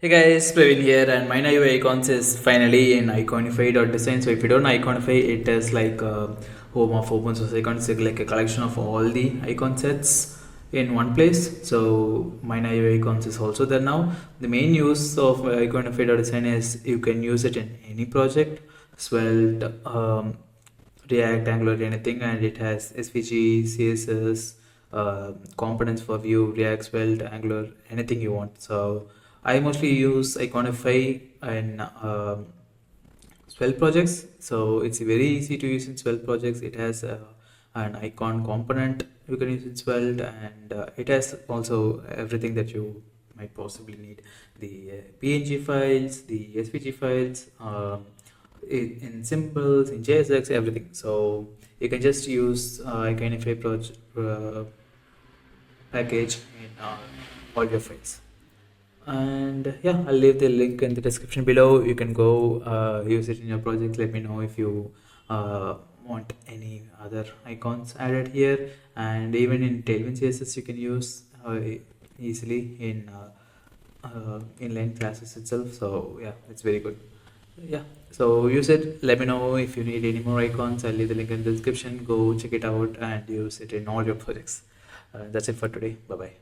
Hey guys, Praveen here, and MynaUI icons is finally in Iconify.design. So if you don't know Iconify, it is like a home of open source icons, it's like a collection of all the icon sets in one place. So MynaUI icons is also there now. The main use of Iconify.design is you can use it in any project, Svelte, React, Angular, anything, and it has SVG, CSS, components for Vue, React, Svelte, Angular, anything you want. So I mostly use Iconify in Svelte projects. So it's very easy to use in Svelte projects. It has an icon component you can use in Svelte, and it has also everything that you might possibly need: the PNG files, the SVG files, in symbols, in JSX, everything. So you can just use Iconify package in all your files. And yeah, I'll leave the link in the description below. You can go use it in your project. Let me know if you want any other icons added here, and even in Tailwind CSS you can use easily in inline classes itself. So yeah, it's very good. Yeah, so use it. Let me know if you need any more icons. I'll leave the link in the description. Go check it out and use it in all your projects. That's it for today. Bye bye.